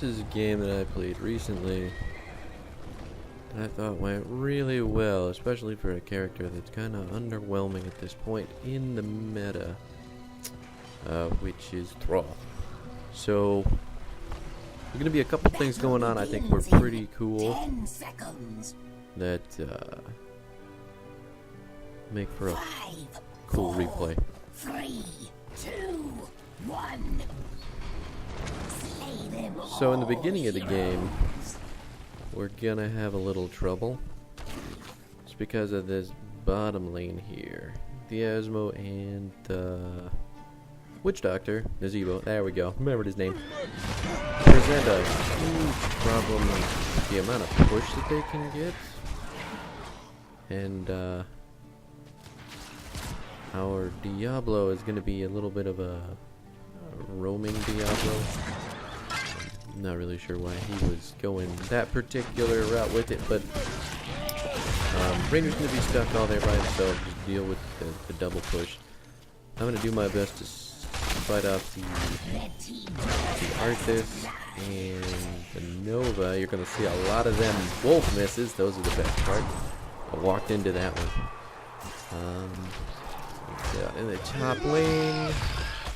this is a game that I played recently that I thought went really well, especially for a character that's kind of underwhelming at this point in the meta, which is Thrall. So, there's going to be a couple things going on I think were pretty cool that make for a cool replay. 3, 2, 1. So in the beginning of the game, we're gonna have a little trouble. It's because of this bottom lane here. Diasmo and Witch Doctor, Nazebo, there we go, remembered his name, present a huge problem with the amount of push that they can get. And our Diablo is gonna be a little bit of a roaming Diablo. I'm not really sure why he was going that particular route with it, but Rainer's going to be stuck all there by himself, just deal with the double push. I'm going to do my best to fight off the Arthas and the Nova. You're going to see a lot of them wolf misses. Those are the best part. I walked into that one. In the top lane,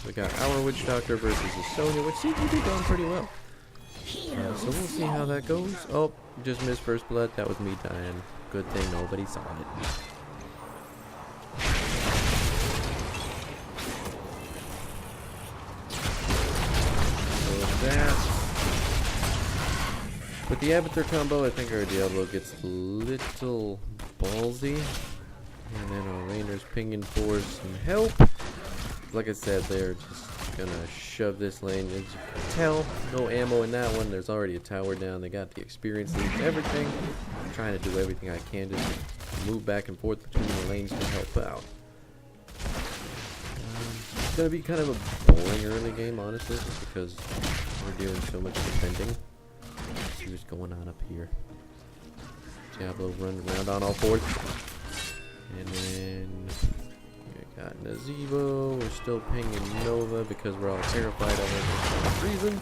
we got our Witch Doctor versus the Sonya, which seems to be going pretty well. So we'll see how that goes. Oh, just missed first blood. That was me dying. Good thing nobody saw it. So that. With the Avatar combo, I think our Diablo gets a little ballsy. And then our Rainer's pinging for some help. Like I said, they're just gonna shove this lane. As you can tell, no ammo in that one. There's already a tower down. They got the experience leads, everything. I'm trying to do everything I can to move back and forth between the lanes to help out. It's gonna be kind of a boring early game, honestly, just because we're doing so much defending. Let's see what's going on up here. Diablo running around on all fours. And then we got Nazebo. We're still pinging Nova because we're all terrified of it for some reason.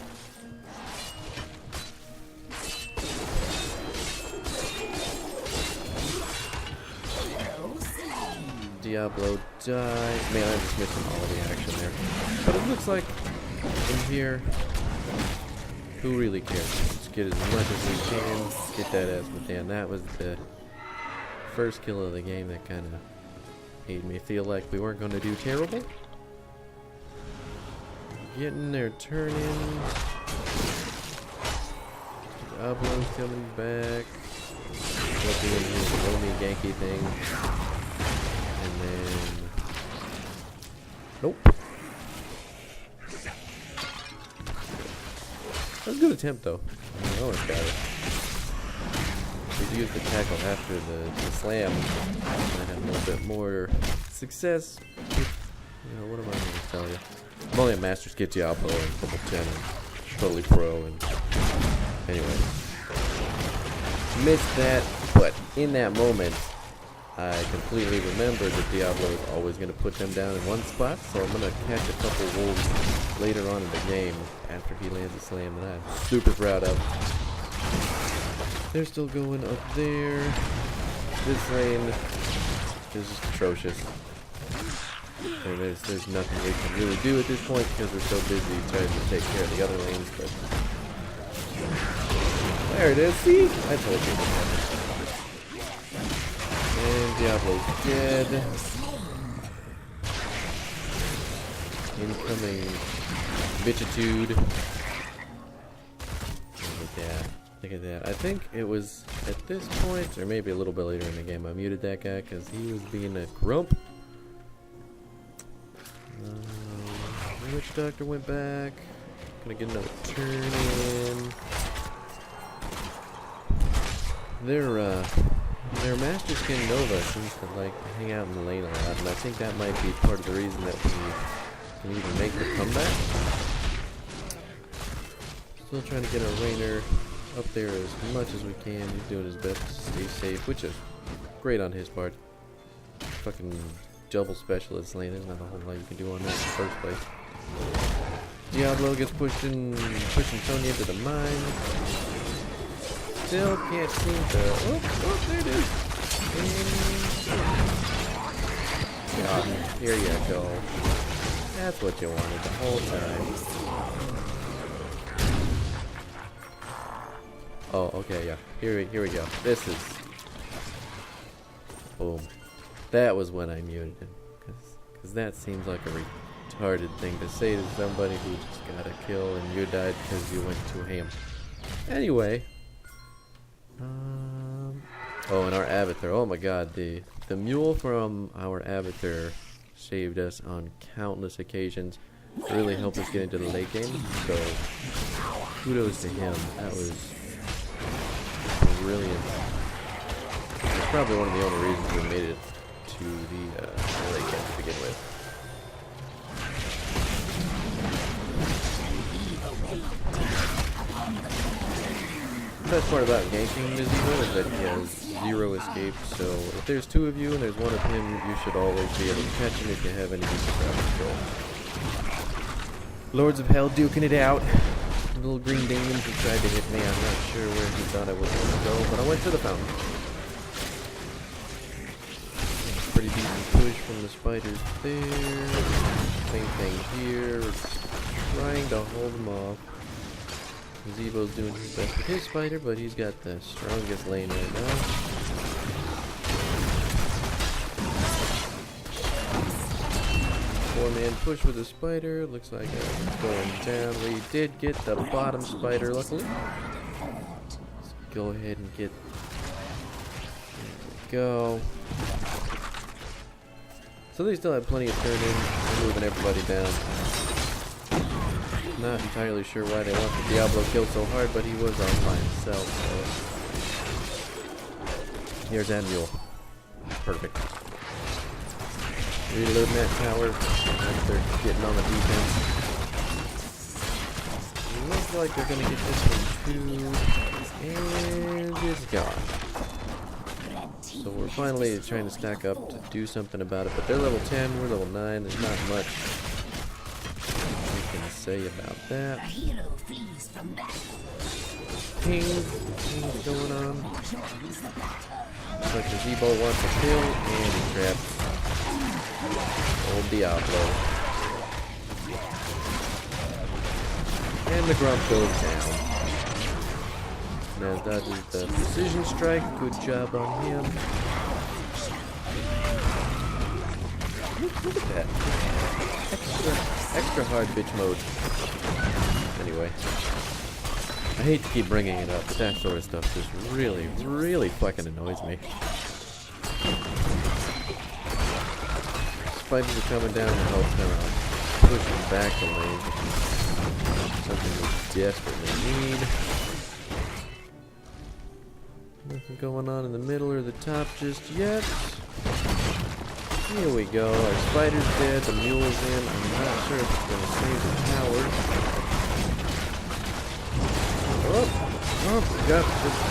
Diablo died. Man, I'm just missing all of the action there. But it looks like in here, who really cares? Let's get as much as we can. Get that Asmodean. That was the first kill of the game that kind of made me feel like we weren't going to do terrible. Getting their turn in. Diablo's coming back. Looking at his roaming Yankee thing. And then... Nope. That was a good attempt though. I almost got it. We used the tackle after the slam. I had a little bit more success. You know, what am I going to tell you? I'm only a Master Skit Diablo and level 10 and totally pro. And anyway, missed that, but in that moment, I completely remembered that Diablo is always going to put them down in one spot. So I'm going to catch a couple wolves later on in the game after he lands a slam that I'm super proud of. They're still going up there. This lane is just atrocious. There's nothing we can really do at this point because we're so busy trying to take care of the other lanes. But there it is. See? I told you. And Diablo's dead. Incoming bitchitude. Look at that. Look at that. I think it was at this point, or maybe a little bit later in the game, I muted that guy because he was being a grump. The Witch Doctor went back. Gonna get another turn in. Their Master Skin Nova seems to like to hang out in the lane a lot, and I think that might be part of the reason that we can even make the comeback. Still trying to get our Rainer up there as much as we can. He's doing his best to stay safe, which is great on his part. Fucking double specialist lane. There's not a whole lot you can do on that in the first place. Diablo gets pushing Tony into the mine. Still can't seem to. Oh, there it is. And here you go. That's what you wanted the whole time. Oh, okay, yeah. Here we go. This is. Boom. That was when I muted him. Because that seems like a retarded thing to say to somebody who just got a kill and you died because you went to him. Anyway. Oh, and our avatar. Oh my god, the mule from our avatar saved us on countless occasions. Really helped us get into the late game. So, kudos to him. That was brilliant. It's probably one of the only reasons we made it to the late game to begin with. The best part about ganking this evil is that he has 0 escape, so if there's 2 of you and there's 1 of him, you should always be able to catch him if you have any use of crowd control. Lords of Hell duking it out. Little green demons who tried to hit me. I'm not sure where he thought I was going to go, but I went to the fountain. Pretty decent push from the spiders there. Same thing here. Trying to hold them off. Zeebo's doing his best with his spider, but he's got the strongest lane right now. 4-man push with the spider. Looks like it's going down. We did get the bottom spider, luckily. Let's go ahead and get... There we go. So they still have plenty of turn in. They're moving everybody down. Not entirely sure why they want the Diablo killed so hard, but he was on by himself, so... Here's that mule. Perfect. Reloading that tower. They're getting on the defense. Looks like they're gonna get this one too. And it's gone. So we're finally trying to stack up to do something about it, but they're level 10, we're level 9, there's not much we can say about that. Ping's going on. Looks like the Zeebo wants to kill, and he traps old Diablo. And the Grump goes down. Now dodges the precision strike. Good job on him. Look at that. Extra hard bitch mode. Anyway. I hate to keep bringing it up, but that sort of stuff just really, really fucking annoys me. Spiders are coming down to help them out. Pushing back the lane. Something we desperately need. Nothing going on in the middle or the top just yet. Here we go. Our spider's dead. The mule's in. I'm not sure if it's going to save the tower. Oh, God.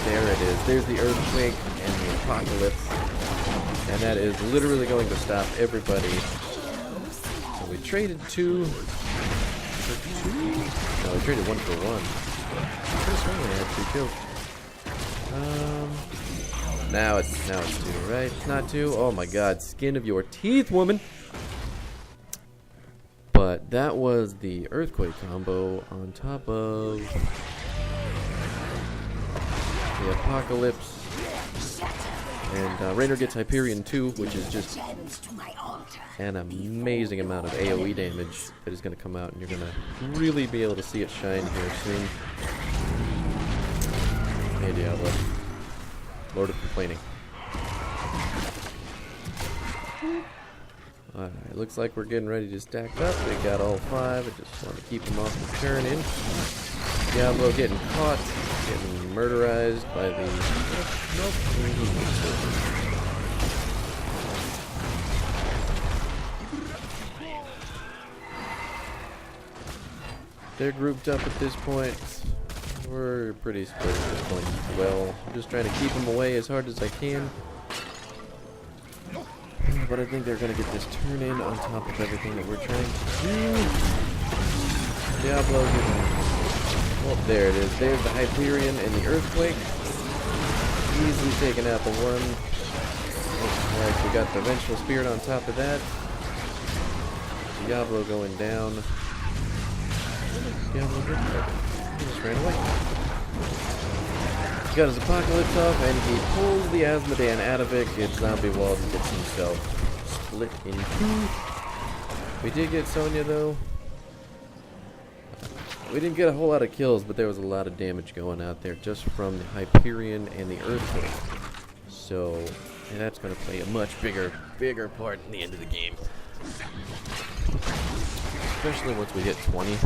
There it is. There's the earthquake and the apocalypse. And that is literally going to stop everybody. So we traded 2 for 2? No, we traded 1 for 1. Pretty strong when I had 2 kills. Now it's 2, right? Not 2? Oh my god, skin of your teeth, woman! But that was the earthquake combo on top of the apocalypse. And Raynor gets Hyperion too, which is just an amazing amount of AoE damage that is going to come out, and you're going to really be able to see it shine here soon. Hey Diablo. Lord of Complaining. Alright, looks like we're getting ready to stack up. We got all 5. I just want to keep them off the turn-in. Diablo getting caught, getting murderized by the... Nope. They're grouped up at this point. We're pretty split at this point as well. I'm just trying to keep them away as hard as I can. But I think they're going to get this turn in on top of everything that we're trying to do. Diablo getting... Oh, there it is. There's the Hyperion and the Earthquake. Easily taking out the one. Looks like we got the Ravenous Spirit on top of that. Diablo going down. Diablo did it. He just ran away. He got his Apocalypse off and he pulls the Asmodean out of it, gets zombie walls, and gets himself split in two. We did get Sonya though. We didn't get a whole lot of kills, but there was a lot of damage going out there just from the Hyperion and the Earthquake. So that's going to play a much bigger part in the end of the game. Especially once we hit 20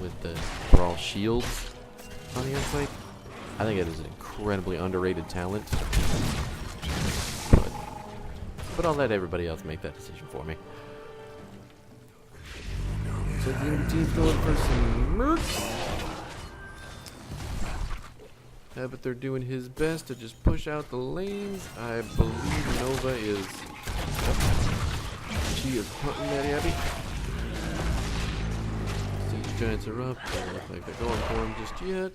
with the Thrall shields on the Earthquake. I think it is an incredibly underrated talent. But I'll let everybody else make that decision for me. So the enemy team's going for some mercs. But they're doing his best to just push out the lanes. I believe Nova is... She is hunting that Abby. These giants are up. Doesn't look like they're going for him just yet.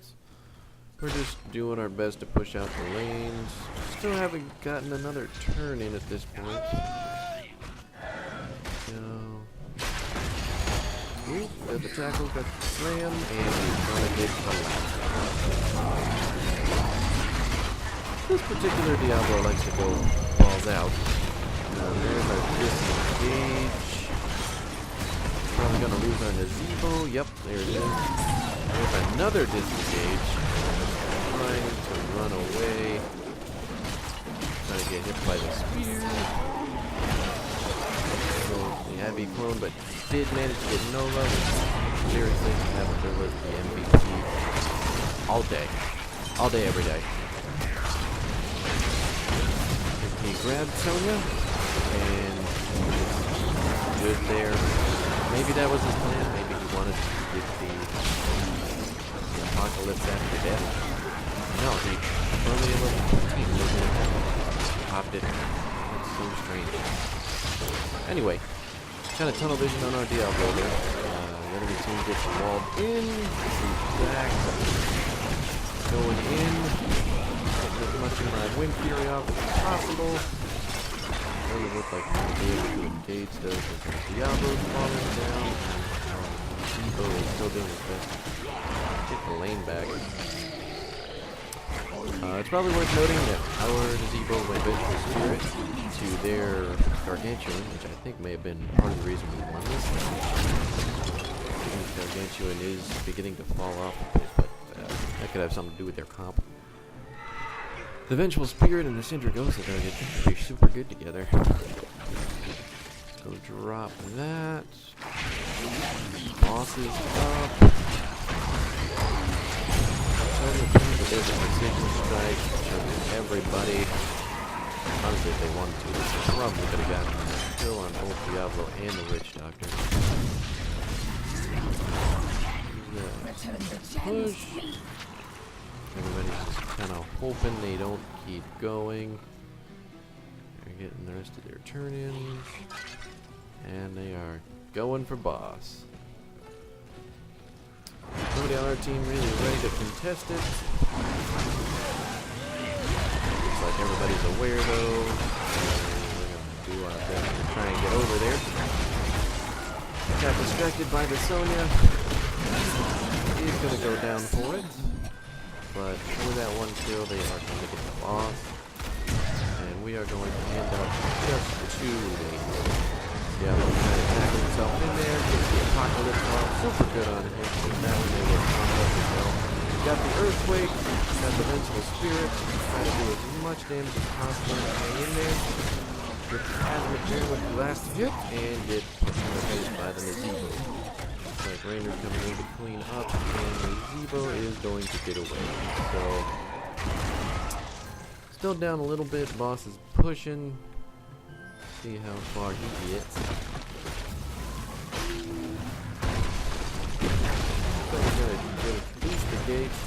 We're just doing our best to push out the lanes. Still haven't gotten another turn in at this point. Oop, got the tackle, got the slam, and we're gonna get this particular Diablo likes to go balls out. There's our disengage. Probably gonna lose our Nazebo. Yep, there it is. There's another disengage. Trying to run away. Trying to get hit by the spear. The Abby clone, but did manage to get Nova. Seriously, Avatar was the MVP all day. All day, every day. He grabbed Sonya, and good there. Maybe that was his plan. Maybe he wanted to get the Apocalypse after death. No, he only a little popped it. That's so strange. Anyway, kind of tunnel vision on our Diablo there. The enemy team gets walled in. Back. Going in. Getting as much of my wind fury off as possible. Doesn't look like we're going to be able to engage those because Diablo's falling down. Wombo is still doing his best to get the lane back. It's probably worth noting that our Nazebo went Ravenous Spirit to their Gargantuan, which I think may have been part of the reason we won this. Gargantuan is beginning to fall off a bit, but that could have something to do with their comp. The Vengeful Spirit and the Syndragosa Gargantuan should be super good together. Let's go drop that. Boss is up. There's a precision strike, showing everybody. Honestly, if they wanted to, they probably could have gotten a kill on both Diablo and the Witch Doctor. Push. Everybody's just kind of hoping they don't keep going. They're getting the rest of their turn-ins. And they are going for boss. Nobody on our team really ready to contest it. Looks like everybody's aware though. We're going to do our best to try and get over there. Got distracted by the Sonya. He's going to go down for it. But with that one kill, they are going to get the boss. And we are going to hand out just 2 lanes. Yeah, we're trying to tackle himself in there, get the Apocalypse off, super good on him. With that one, they were on up as well. Got the Earthquake, got the Vengeful Spirit, try to do as much damage as possible to hang in there. Get the Asmodean with the last hit, and get pushed in the face by the Nazebo. Looks like Rainer coming in to clean up, and Nazebo is going to get away. So, still down a little bit, boss is pushing. See how far he gets. So we're gonna boost the gates.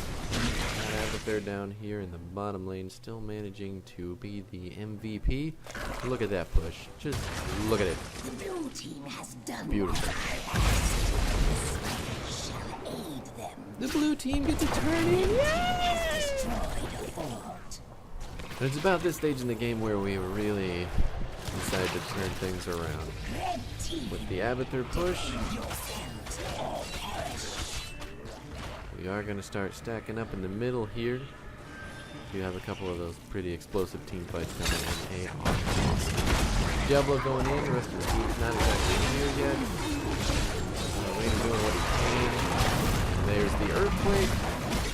But they're down here in the bottom lane, still managing to be the MVP. Look at that push. Just look at it. The blue team has done beautiful. The blue team gets a turn in. Yes! And it's about this stage in the game where we really decide to turn things around. With the Abathur push, we are going to start stacking up in the middle here. You have a couple of those pretty explosive team fights coming in. Diablo going in, the rest of the team's not exactly here yet. Wayne doing what he can. And there's the Earthquake.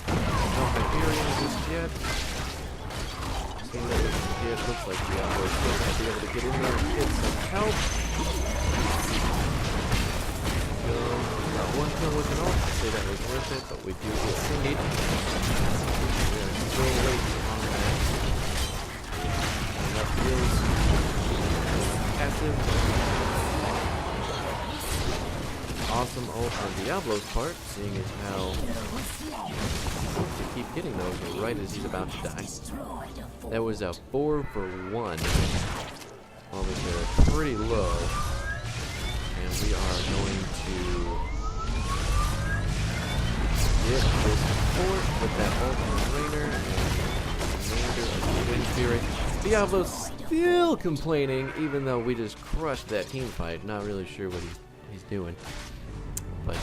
No Hyperion just yet. It looks like Diablo is still going to be able to get in there and get some help. So, got one kill with an ult. I'd say that was worth it, but we do get Cindy. We are still waiting on that. Enough kills. Passive. Awesome ult on Diablo's part, seeing as how to keep getting those right as he's about to die. That was a 4 for 1. While they're pretty low. And we are going to get this support with that ultimate trainer and commander of the Wind Spirit. Diablo's still complaining, even though we just crushed that team fight. Not really sure what he's doing. But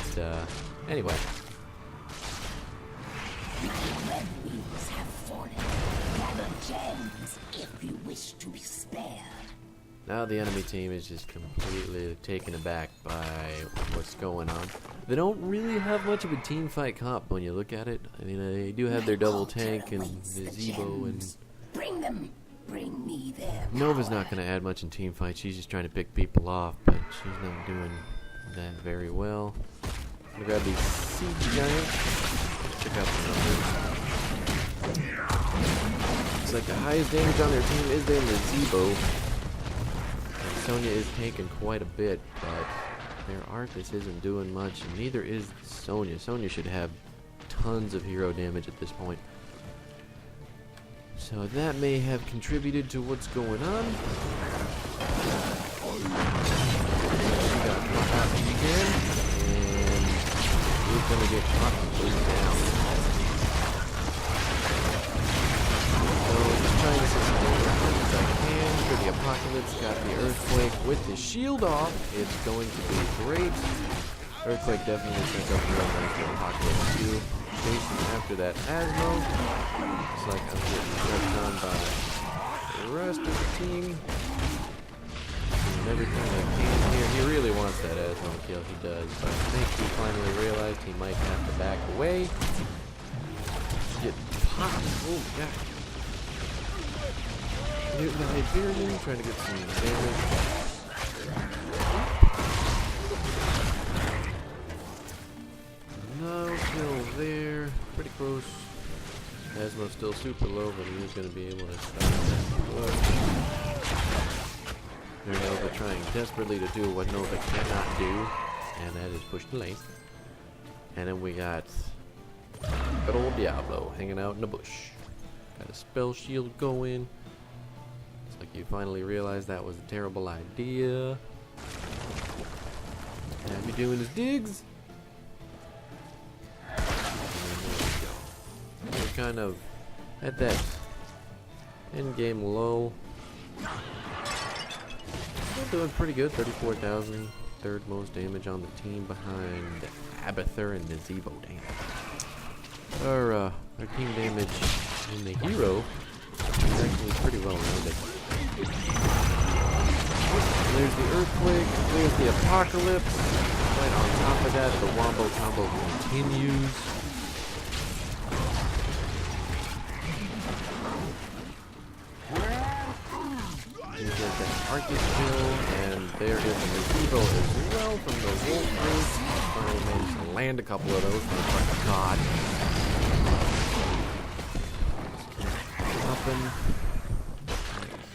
anyway. Now the enemy team is just completely taken aback by what's going on. They don't really have much of a team fight comp when you look at it. I mean, they do have their double tank and the Zebo and Bring me them. Nova's not going to add much in team fight. She's just trying to pick people off, but she's not doing that very well. I'm gonna grab these Sea Giants. Check out the numbers. Looks like the highest damage on their team is there in the Zebo. And Sonya is tanking quite a bit, but their Arthas isn't doing much, and neither is Sonya. Sonya should have tons of hero damage at this point. So that may have contributed to what's going on. We got caught out again, and we're gonna get caught and booted down. So just trying to sustain as much as I can for the apocalypse. Got the earthquake with the shield off. It's going to be great. Earthquake definitely sets up real nice for apocalypse too. Chasing after that Asmo. Looks like I'm getting jumped on by the rest of the team. Doing everything I can here. He really wants that Asmo kill, he does. But I think he finally realized he might have to back away. Get popped. Oh my god. Mutant the Hyperion, trying to get some damage. No kill there. Pretty close. Asmo's still super low, but he is going to be able to stop that push. There's Nova trying desperately to do what Nova cannot do, and that is push the lane. And then we got good old Diablo hanging out in the bush. Got a spell shield going. It's like you finally realized that was a terrible idea. And be doing his digs. We're kind of at that end game low. Still doing pretty good. 34,000, third most damage on the team behind Abathur and the Zebo. Damn. Our team damage in the hero is actually pretty well rounded. There's the earthquake. There's the apocalypse. Right on top of that, the Wombo combo continues. There's that Arctic kill, and there is the Zebo as well from the Wolf Race. Finally managed to land a couple of those. Looks like a god. Popping.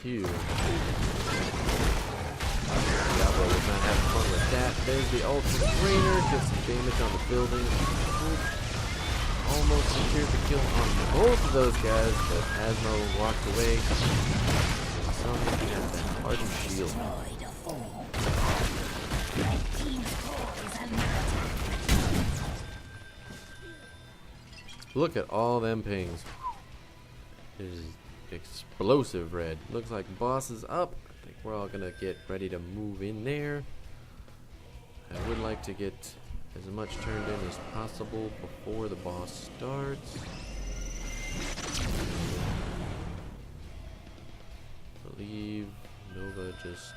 Huge. Diablo was not having fun with that. There's the ultimate trainer. Gets some damage on the building. Almost secured the kill on both of those guys, but Asmo walked away. Sonya has that hardened shield. Look at all them pings. It is explosive red. Looks like boss is up. I think we're all gonna get ready to move in there. I would like to get as much turned in as possible before the boss starts. I believe Nova just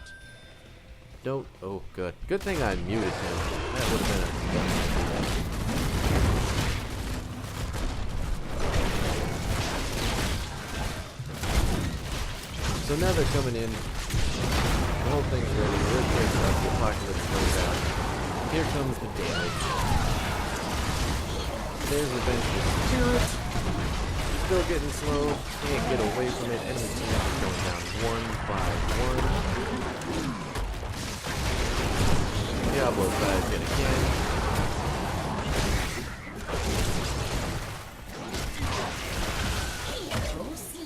don't. Oh, good. Good thing I muted him. That would have been a. So now they're coming in. The whole thing's ready. The earthquake's up. The apocalypse goes out. Here comes the damage. There's the Ravenous Spirit. Still getting slow. Can't get away from it. Enemy camp is going down one by one. Diablo dies yet again.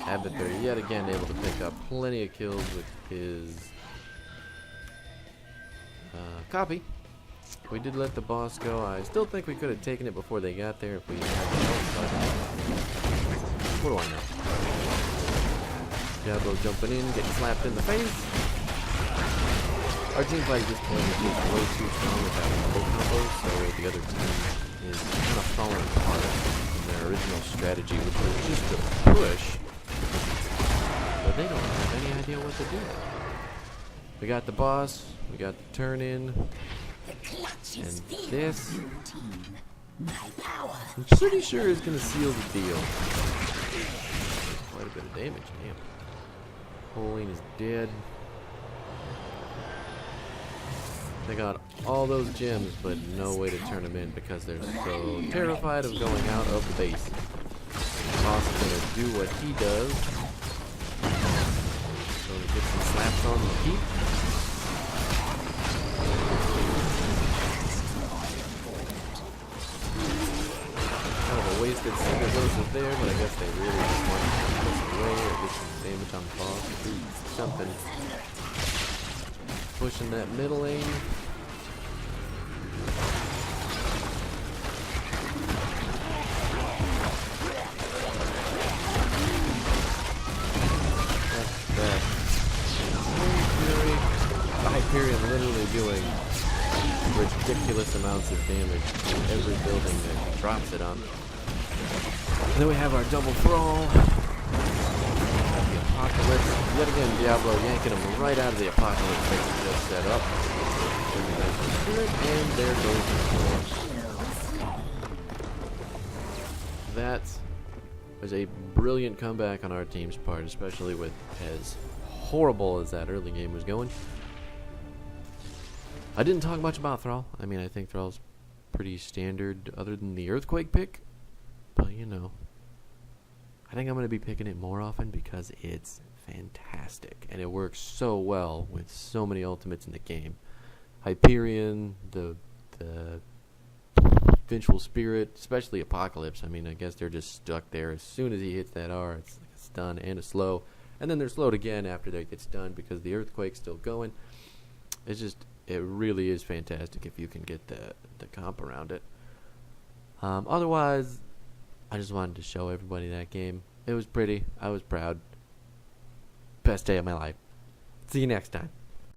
Avatar yet again able to pick up plenty of kills with his copy. We did let the boss go. I still think we could have taken it before they got there if we had what do I know? Diablo jumping in, getting slapped in the face. Our team fight at this point is just way too strong with that Wombo combo, so the other team is kind of falling apart from their original strategy, which was just to push. But they don't have any idea what to do. We got the boss, we got the turn in, and this I'm pretty sure is going to seal the deal. Quite a bit of damage, damn. Pauline is dead. They got all those gems, but no way to turn them in because they're so terrified of going out of the base. The boss is going to do what he does. So he gets some slaps on the feet. Kind of a wasted single dose there, but I guess they really just want to get this away or get some damage on the boss. Do something. Pushing that middle lane. Hyperion literally doing ridiculous amounts of damage to every building that drops it on. And then we have our double Thrall. The apocalypse. Yet again, Diablo yanking him right out of the apocalypse that he just set up. And there goes the Thrall. That was a brilliant comeback on our team's part, especially with as horrible as that early game was going. I didn't talk much about Thrall. I mean, I think Thrall's pretty standard other than the Earthquake pick. But, you know, I think I'm going to be picking it more often because it's fantastic. And it works so well with so many ultimates in the game. Hyperion, the Ravenous Spirit, especially Apocalypse. I mean, I guess they're just stuck there. As soon as he hits that R, it's like a stun and a slow. And then they're slowed again after they get stunned because the Earthquake's still going. It's just... it really is fantastic if you can get the comp around it. Otherwise, I just wanted to show everybody that game. It was pretty. I was proud. Best day of my life. See you next time.